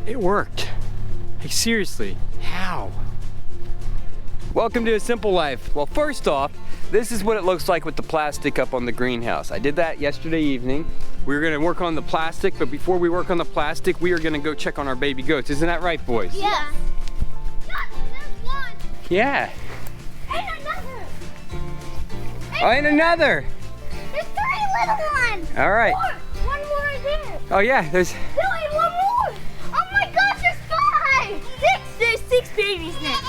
It worked. Like, seriously, how? Welcome to A Simple Life. Well, first off, this is what it looks like with the plastic up on the greenhouse. I did that yesterday evening. We were gonna work on the plastic, but before we work on the plastic, we are gonna go check on our baby goats. Isn't that right, boys? Yeah. There's one. Yeah. And another. Oh, and another. There's 3 little ones. All right. One more right there. Oh yeah, there's. Billy, one more. Oh my gosh, there's 5. 6. There's 6 babies now.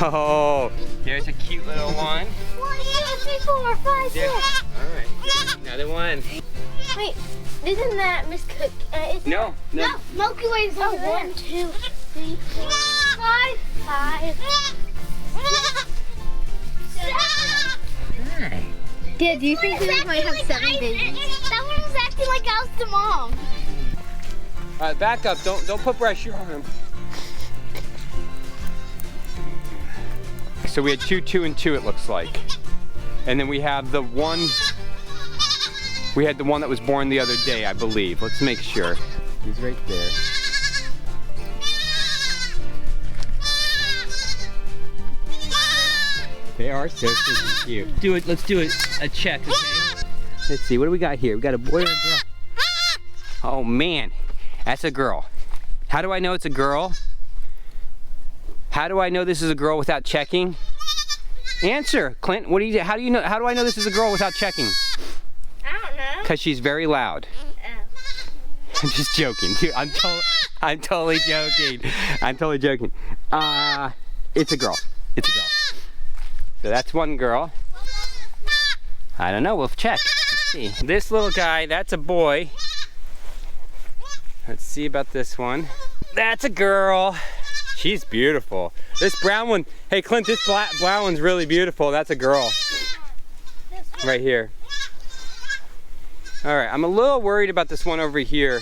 Oh, there's a cute little one. 1, 2, 3, 4, 5, 6. All right, another one. Wait, isn't that Miss Cook? No. Milky Way's over there. 1, 2, 3, 4, 5, 5, 7. Yeah, do you think we might have 7 babies? That one was acting like I was the mom. All right, back up. Don't put pressure on him. So we had 2, 2, and 2. It looks like, and then we have the one. We had the one that was born the other day, I believe. Let's make sure. He's right there. They are so cute. Do it. Let's do it. A check, okay? Let's see. What do we got here? We got a boy or a girl? Oh man, that's a girl. How do I know it's a girl? How do I know this is a girl without checking? Answer, Clint. What do you? How do you know? How do I know this is a girl without checking? I don't know. Because she's very loud. Oh. I'm just joking. Dude, I'm totally joking. I'm totally joking. It's a girl. It's a girl. So that's one girl. I don't know. We'll check. Let's see. This little guy, that's a boy. Let's see about this one. That's a girl. She's beautiful. This brown one, hey Clint, this brown one's really beautiful. That's a girl. Right here. All right, I'm a little worried about this one over here.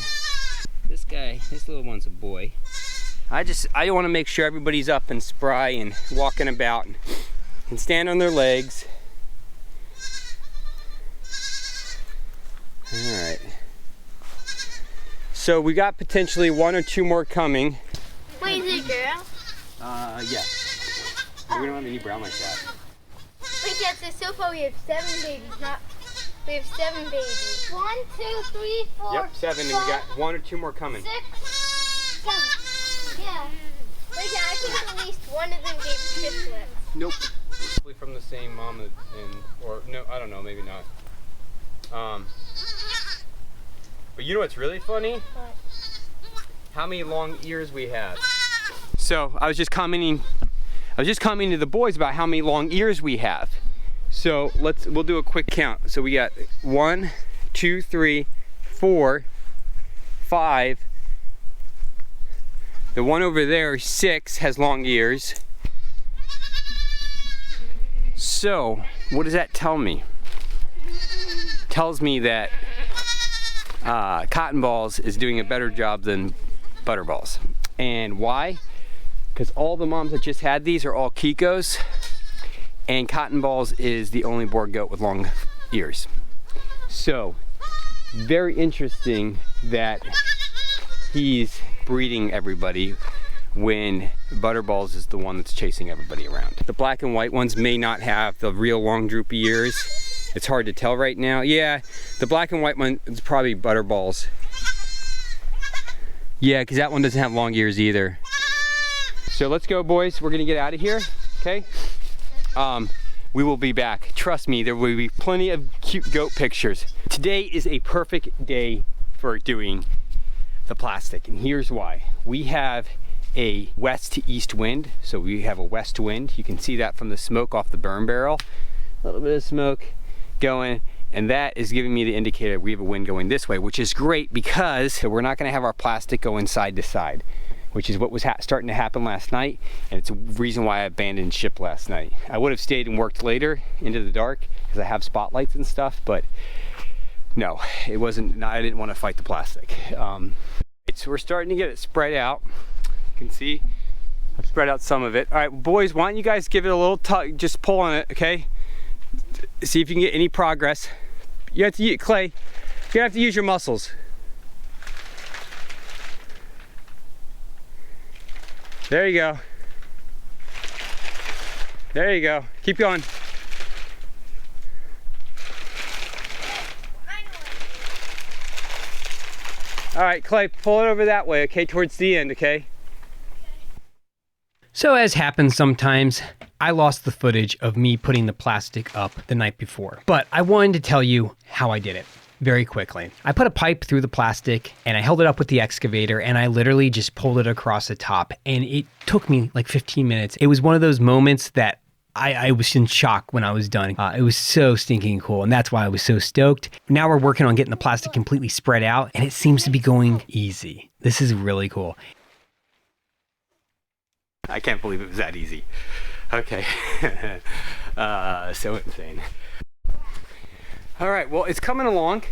This guy, this little one's a boy. I want to make sure everybody's up and spry and walking about and can stand on their legs. All right. So we got potentially 1 or 2 more coming. Wait, is it a girl? Yeah. We don't have any brown like that. Wait, Dad, so far we have 7 babies, we have 7 babies. 1, 2, 3, 4. Yep, 7, and we got 1 or 2 more coming. 6, 7. Yeah. Wait, Dad, I think at least one of them gave triplets. Nope. Probably from the same mom or no, I don't know, maybe not. But you know what's really funny? What? How many long ears we have. So I was just commenting to the boys about how many long ears we have. So we'll do a quick count. So we got 1, 2, 3, 4, 5. The one over there, 6, has long ears. So what does that tell me? It tells me that Cotton Balls is doing a better job than Butterballs. And why? Because all the moms that just had these are all Kikos, and Cotton Balls is the only boar goat with long ears. So, very interesting that he's breeding everybody when Butterballs is the one that's chasing everybody around. The black and white ones may not have the real long droopy ears. It's hard to tell right now. Yeah, the black and white one is probably Butterballs. Yeah, because that one doesn't have long ears either. So let's go, boys. We're gonna get out of here, okay? We will be back. Trust me, there will be plenty of cute goat pictures. Today is a perfect day for doing the plastic, and here's why. We have a west to east wind, so we have a west wind. You can see that from the smoke off the burn barrel. A little bit of smoke going, and that is giving me the indicator we have a wind going this way, which is great because we're not gonna have our plastic going side to side, which is what was starting to happen last night, and it's a reason why I abandoned ship last night. I would have stayed and worked later into the dark because I have spotlights and stuff, but no, it wasn't. I didn't want to fight the plastic. So we're starting to get it spread out. You can see I've spread out some of it. All right, boys, why don't you guys give it a little tug, just pull on it, okay? See if you can get any progress. You have to use, Clay, you have to use your muscles. There you go. There you go. Keep going. All right, Clay, pull it over that way, okay, towards the end, okay? So as happens sometimes, I lost the footage of me putting the plastic up the night before. But I wanted to tell you how I did it very quickly. I put a pipe through the plastic and I held it up with the excavator and I literally just pulled it across the top, and it took me like 15 minutes. It was one of those moments that I was in shock when I was done. It was so stinking cool, and that's why I was so stoked. Now we're working on getting the plastic completely spread out, and it seems to be going easy. This is really cool. I can't believe it was that easy. Okay. So insane. All right, well, it's coming along.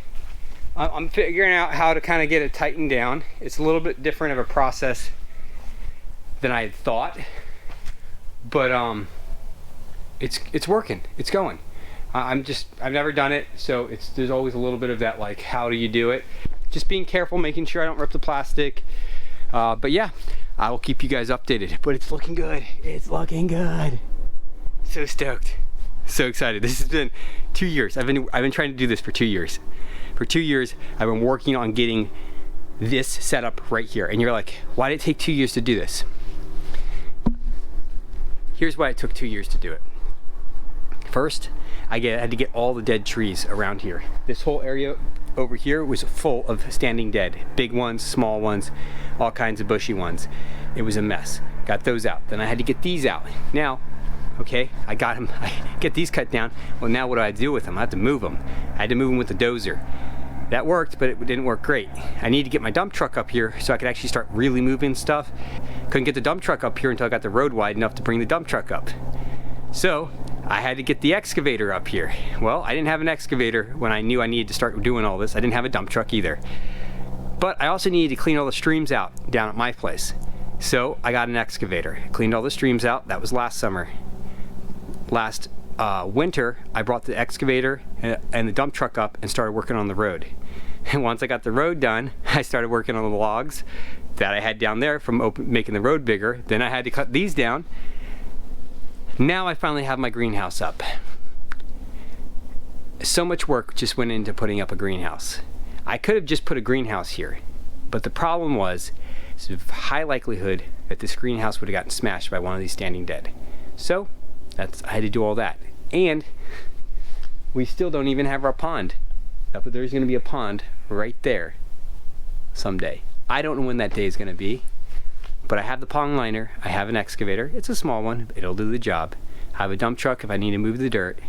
I'm figuring out how to kind of get it tightened down. It's a little bit different of a process than I had thought, but it's working. It's going. I've never done it, so there's always a little bit of that, like, how do you do it? Just being careful, making sure I don't rip the plastic. But yeah, I will keep you guys updated. But it's looking good. It's looking good. So stoked. So excited. This has been 2 years. I've been trying to do this for 2 years. For 2 years, I've been working on getting this set up right here. And you're like, why did it take 2 years to do this? Here's why it took 2 years to do it. First, I had to get all the dead trees around here. This whole area over here was full of standing dead. Big ones, small ones, all kinds of bushy ones. It was a mess. Got those out. Then I had to get these out. Now, okay, I got them. I get these cut down. Well, now what do I do with them? I have to move them. I had to move them with the dozer. That worked, but it didn't work great. I need to get my dump truck up here so I could actually start really moving stuff. Couldn't get the dump truck up here until I got the road wide enough to bring the dump truck up. So I had to get the excavator up here. Well, I didn't have an excavator when I knew I needed to start doing all this. I didn't have a dump truck either. But I also needed to clean all the streams out down at my place. So I got an excavator. I cleaned all the streams out. That was last summer. Last winter, I brought the excavator and the dump truck up and started working on the road. And once I got the road done, I started working on the logs that I had down there from making the road bigger. Then I had to cut these down. Now I finally have my greenhouse up. So much work just went into putting up a greenhouse. I could have just put a greenhouse here, but the problem was there's a high likelihood that this greenhouse would have gotten smashed by one of these standing dead. So I had to do all that. And we still don't even have our pond. But there's going to be a pond right there someday. I don't know when that day is going to be. But I have the pond liner, I have an excavator. It's a small one, but it'll do the job. I have a dump truck if I need to move the dirt.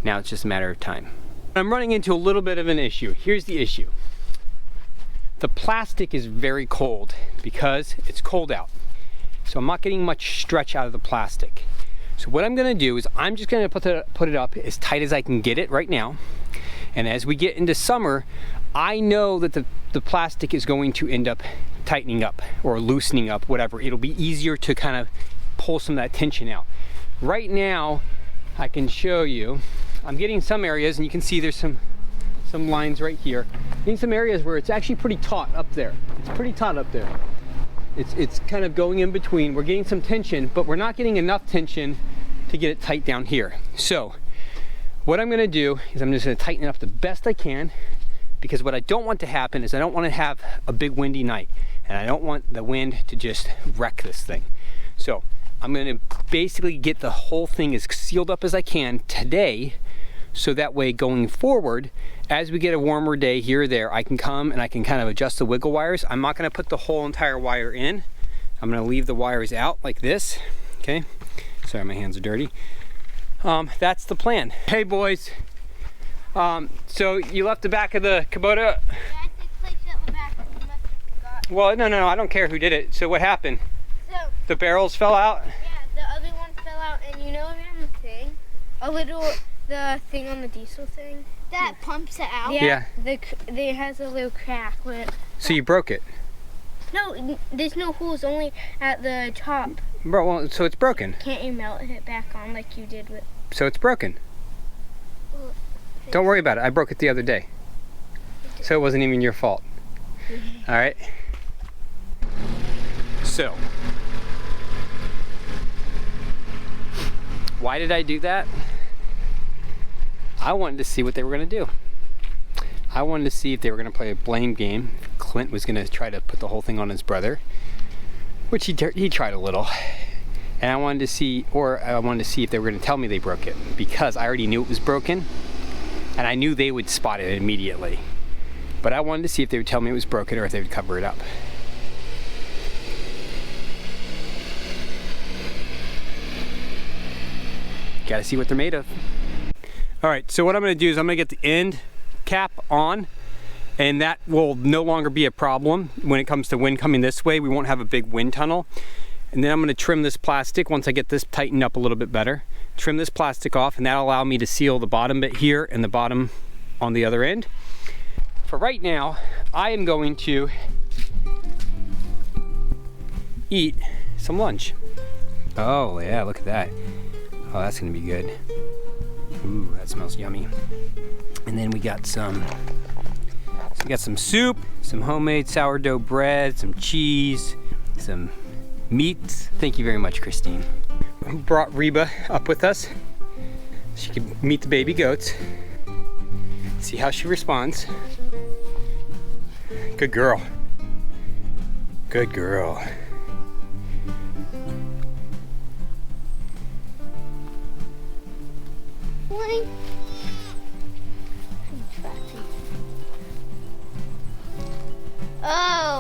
Now it's just a matter of time. I'm running into a little bit of an issue. Here's the issue. The plastic is very cold because it's cold out. So I'm not getting much stretch out of the plastic. So what I'm gonna do is I'm just gonna put it up as tight as I can get it right now. And as we get into summer, I know that the plastic is going to end up tightening up or loosening up, whatever. It'll be easier to kind of pull some of that tension out. Right now, I can show you, I'm getting some areas, and you can see there's some lines right here. Getting some areas where it's actually pretty taut up there. It's pretty taut up there. It's kind of going in between. We're getting some tension, but we're not getting enough tension to get it tight down here. So what I'm gonna do is I'm just gonna tighten it up the best I can, because what I don't want to happen is I don't want to have a big windy night, and I don't want the wind to just wreck this thing. So I'm going to basically get the whole thing as sealed up as I can today, so that way going forward, as we get a warmer day here or there, I can come and I can kind of adjust the wiggle wires. I'm not going to put the whole entire wire in. I'm going to leave the wires out like this. Okay, sorry, my hands are dirty. That's the plan. Hey boys, so you left the back of the Kubota? Yeah, I placed it in the back. You must have forgot. Well, no, I don't care who did it. So what happened? So The barrels fell out? yeah, the other one fell out, and you know the thing? The thing on the diesel thing? That pumps it out? Yeah. It has a little crack where it... So you broke it? No, there's no holes, only at the top. Bro, well, so it's broken. Can't you melt it back on like you did with... So it's broken. Well, Don't worry about it. I broke it the other day. So it wasn't even your fault. All right? So, Why did I do that? I wanted to see what they were gonna do. I wanted to see if they were gonna play a blame game. Clint was gonna try to put the whole thing on his brother, which he tried a little. And I wanted to see if they were gonna tell me they broke it, because I already knew it was broken, and I knew they would spot it immediately. But I wanted to see if they would tell me it was broken or if they would cover it up. Gotta see what they're made of. All right, so what I'm gonna do is I'm gonna get the end cap on, and that will no longer be a problem when it comes to wind coming this way. We won't have a big wind tunnel. And then I'm gonna trim this plastic once I get this tightened up a little bit better. Trim this plastic off, and that'll allow me to seal the bottom bit here and the bottom on the other end. For right now, I am going to eat some lunch. Oh yeah, look at that. Oh, that's gonna be good. Ooh, that smells yummy. And then we got some soup, some homemade sourdough bread, some cheese, some meats. Thank you very much, Christine. We brought Reba up with us. She can meet the baby goats. See how she responds. Good girl. Good girl. Oh.